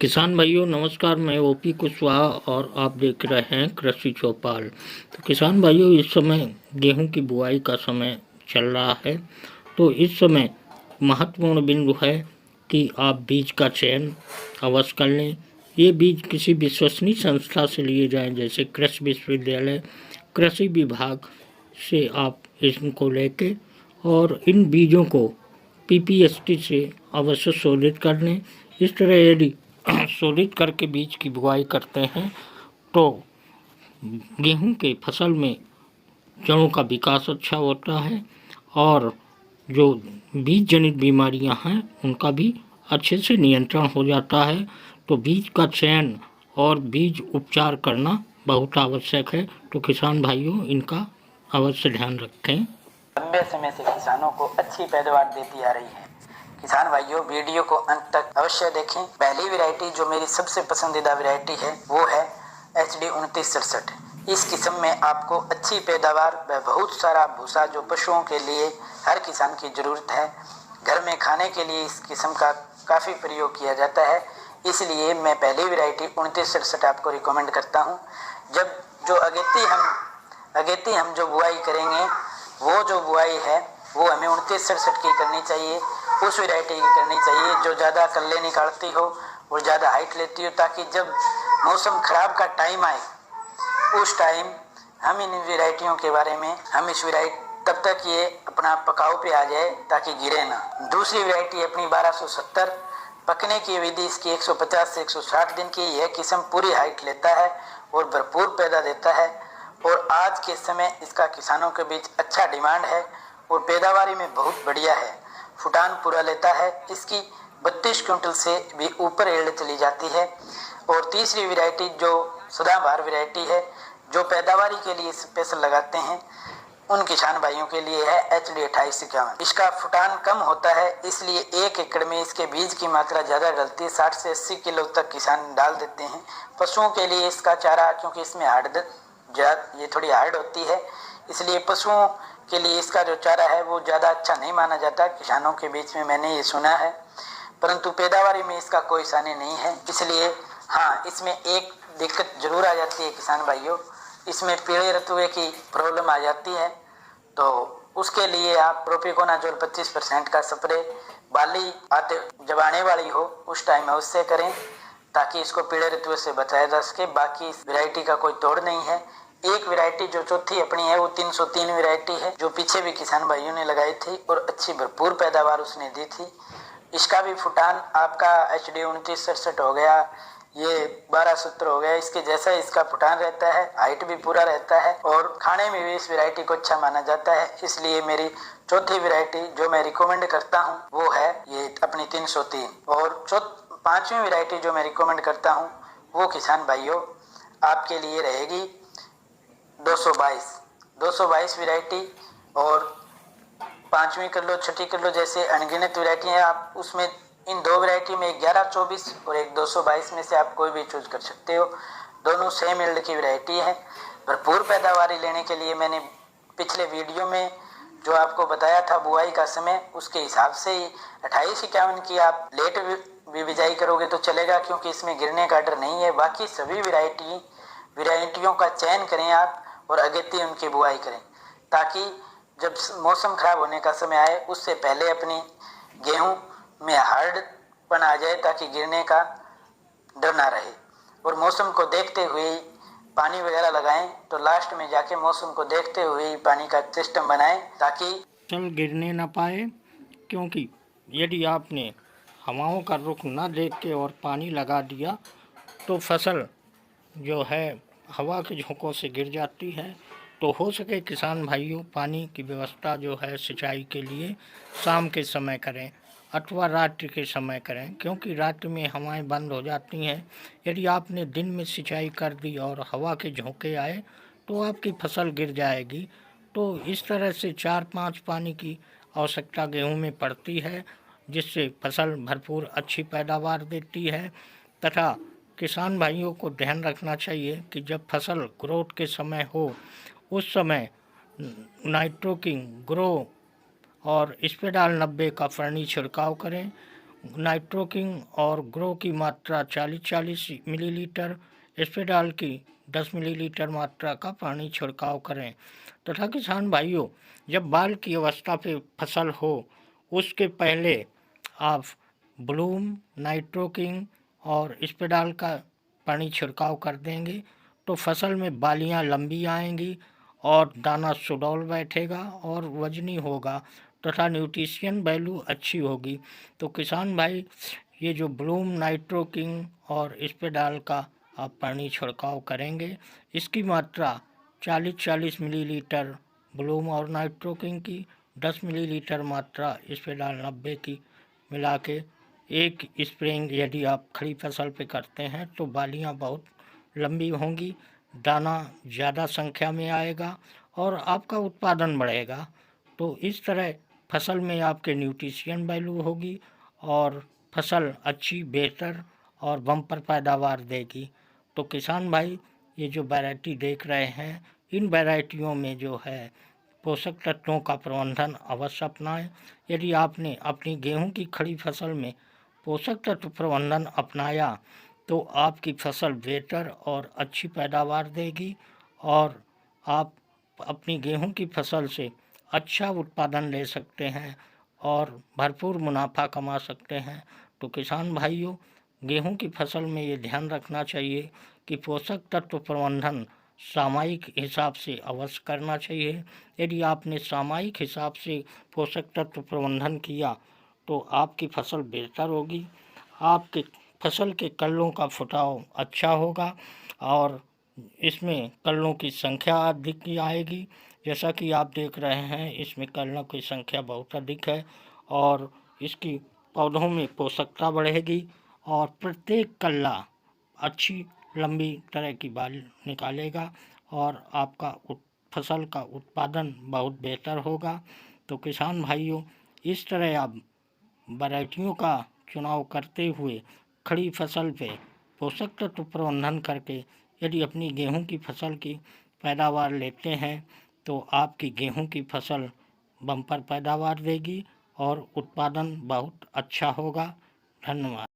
किसान भाइयों नमस्कार। मैं ओपी कुशवाहा और आप देख रहे हैं कृषि चौपाल। तो किसान भाइयों इस समय गेहूं की बुआई का समय चल रहा है। तो इस समय महत्वपूर्ण बिंदु है कि आप बीज का चयन अवश्य कर लें। ये बीज किसी विश्वसनीय संस्था से लिए जाएं, जैसे कृषि विश्वविद्यालय, कृषि विभाग से आप इनको लेके और इन बीजों को पीपीएसटी से अवश्य शोधित कर लें। इस तरह यदि शोधित करके बीज की बुआई करते हैं तो गेहूं के फसल में जड़ों का विकास अच्छा होता है और जो बीज जनित बीमारियां हैं उनका भी अच्छे से नियंत्रण हो जाता है। तो बीज का चयन और बीज उपचार करना बहुत आवश्यक है। तो किसान भाइयों इनका अवश्य ध्यान रखें। लंबे समय से किसानों को अच्छी पैदावार देती आ रही है। किसान भाइयों वीडियो को अंत तक अवश्य देखें। पहली वैरायटी जो मेरी सबसे पसंदीदा वैरायटी है वो है HD 2967। इस किस्म में आपको अच्छी पैदावार व बहुत सारा भूसा जो पशुओं के लिए हर किसान की जरूरत है, घर में खाने के लिए इस किस्म का काफ़ी प्रयोग किया जाता है। इसलिए मैं पहली वैरायटी 2967 आपको रिकमेंड करता हूँ। जब जो अगेती हम जो बुआई करेंगे वो जो बुआई है वो हमें 2967 की करनी चाहिए। उस वैरायटी की करनी चाहिए जो ज़्यादा कल्ले निकालती हो और ज़्यादा हाइट लेती हो, ताकि जब मौसम ख़राब का टाइम आए उस टाइम हम इन वैरायटियों के बारे में हम इस वैरायटी तब तक ये अपना पकाव पे आ जाए ताकि गिरे ना। दूसरी वैरायटी अपनी 1270। पकने की विधि इसकी 150 से 160 दिन की। यह किस्म पूरी हाइट लेता है और भरपूर पैदा देता है और आज के समय इसका किसानों के बीच अच्छा डिमांड है और पैदावारी में बहुत बढ़िया है। फुटान पूरा लेता है। इसकी 32 क्विंटल से भी ऊपर एल्ड चली जाती है। और तीसरी वैरायटी जो सदाबहार वैरायटी है जो पैदावारी के लिए स्पेशल लगाते हैं उन किसान भाइयों के लिए है HD 2851। इसका फुटान कम होता है, इसलिए 1 एकड़ में इसके बीज की मात्रा ज़्यादा डलती है। 60 से 80 किलो तक किसान डाल देते हैं। पशुओं के लिए इसका चारा, क्योंकि इसमें ये थोड़ी हार्ड होती है, इसलिए पशुओं के लिए इसका जो चारा है वो ज़्यादा अच्छा नहीं माना जाता किसानों के बीच में, मैंने ये सुना है। परंतु पैदावारी में इसका कोई सानी नहीं है। इसलिए हाँ, इसमें एक दिक्कत जरूर आ जाती है किसान भाइयों, इसमें पीले रतुए की प्रॉब्लम आ जाती है। तो उसके लिए आप प्रोपिकोनाजोल 25% का स्प्रे बाली आते जब आने वाली हो उस टाइम अवश्य करें, ताकि इसको पीले रतुए से बचाया जा सके। बाकी इस वैरायटी का कोई तोड़ नहीं है। एक वैरायटी जो चौथी अपनी है वो 303 वैरायटी है, जो पीछे भी किसान भाइयों ने लगाई थी और अच्छी भरपूर पैदावार उसने दी थी। इसका भी फुटान आपका HD 2967 हो गया, ये 1270 हो गया, इसके जैसा इसका फुटान रहता है, हाइट भी पूरा रहता है और खाने में भी इस वैरायटी को अच्छा माना जाता है। इसलिए मेरी चौथी वैरायटी जो मैं रिकमेंड करता हूँ वो है ये अपनी 303। और पांचवी वैरायटी जो मैं रिकमेंड करता हूँ वो किसान भाइयों आपके लिए रहेगी 222 वैरायटी। और पांचवी कर लो, छठी कर लो, जैसे अनगिनत वैरायटी है। आप उसमें इन दो वैरायटी में 1124 और एक 222 में से आप कोई भी चूज कर सकते हो। दोनों सेम यील्ड की वैरायटी है। भरपूर पैदावारी लेने के लिए मैंने पिछले वीडियो में जो आपको बताया था बुआई का समय, उसके हिसाब से ही 2851 की आप लेट भी बिजाई करोगे तो चलेगा, क्योंकि इसमें गिरने का डर नहीं है। बाकी सभी वैरायटियों का चयन करें आप और अगेती उनकी बुआई करें, ताकि जब मौसम खराब होने का समय आए उससे पहले अपनी गेहूं में हार्डपन आ जाए, ताकि गिरने का डर ना रहे। और मौसम को देखते हुए पानी वगैरह लगाएं, तो लास्ट में जाके मौसम को देखते हुए पानी का सिस्टम बनाएं ताकि फसल गिरने ना पाए। क्योंकि यदि आपने हवाओं का रुख ना देख के और पानी लगा दिया तो फसल जो है हवा के झोंकों से गिर जाती है। तो हो सके किसान भाइयों पानी की व्यवस्था जो है सिंचाई के लिए शाम के समय करें अथवा रात्रि के समय करें, क्योंकि रात्रि में हवाएं बंद हो जाती हैं। यदि आपने दिन में सिंचाई कर दी और हवा के झोंके आए तो आपकी फसल गिर जाएगी। तो इस तरह से 4-5 पानी की आवश्यकता गेहूं में पड़ती है, जिससे फसल भरपूर अच्छी पैदावार देती है। तथा किसान भाइयों को ध्यान रखना चाहिए कि जब फसल ग्रोथ के समय हो उस समय नाइट्रोकिंग ग्रो और स्पेडाल 90 का फर्नी छिड़काव करें। नाइट्रोकिंग और ग्रो की मात्रा 40-40 मिलीलीटर, स्पेडाल की 10 मिलीलीटर मात्रा का पानी छिड़काव करें तथा किसान भाइयों, जब बाल की अवस्था पे फसल हो उसके पहले आप ब्लूम, नाइट्रोकिंग और स्पेडाल का पानी छिड़काव कर देंगे तो फसल में बालियां लंबी आएंगी और दाना सुडौल बैठेगा और वजनी होगा तथा न्यूट्रिशन वैल्यू अच्छी होगी। तो किसान भाई, ये जो ब्लूम, नाइट्रोकिंग और स्पेडाल का आप पानी छिड़काव करेंगे, इसकी मात्रा 40-40 मिलीलीटर ब्लूम और नाइट्रोकिंग की, 10 मिलीलीटर मात्रा स्पेडाल 90 की मिला के एक स्प्रेइंग यदि आप खड़ी फसल पे करते हैं तो बालियां बहुत लंबी होंगी, दाना ज़्यादा संख्या में आएगा और आपका उत्पादन बढ़ेगा। तो इस तरह फसल में आपके न्यूट्रिशन वैल्यू होगी और फसल अच्छी, बेहतर और बम्पर पैदावार देगी। तो किसान भाई, ये जो वैरायटी देख रहे हैं, इन वैरायटियों में जो है पोषक तत्वों का प्रबंधन अवश्य अपनाएं। यदि आपने अपनी गेहूं की खड़ी फसल में पोषक तत्व प्रबंधन अपनाया तो आपकी फसल बेहतर और अच्छी पैदावार देगी और आप अपनी गेहूं की फसल से अच्छा उत्पादन ले सकते हैं और भरपूर मुनाफा कमा सकते हैं। तो किसान भाइयों, गेहूं की फसल में ये ध्यान रखना चाहिए कि पोषक तत्व प्रबंधन सामयिक हिसाब से अवश्य करना चाहिए। यदि आपने सामयिक हिसाब से पोषक तत्व प्रबंधन किया तो आपकी फसल बेहतर होगी, आपके फसल के कल्लों का फुटाव अच्छा होगा और इसमें कल्लों की संख्या अधिक आएगी। जैसा कि आप देख रहे हैं, इसमें कल्लों की संख्या बहुत अधिक है और इसकी पौधों में पोषकता बढ़ेगी और प्रत्येक कल्ला अच्छी लंबी तरह की बाल निकालेगा और आपका फसल का उत्पादन बहुत बेहतर होगा। तो किसान भाइयों, इस तरह आप वैरायटियों का चुनाव करते हुए खड़ी फसल पे पोषक तत्व प्रबंधन करके यदि अपनी गेहूं की फसल की पैदावार लेते हैं तो आपकी गेहूं की फसल बम्पर पैदावार देगी और उत्पादन बहुत अच्छा होगा। धन्यवाद।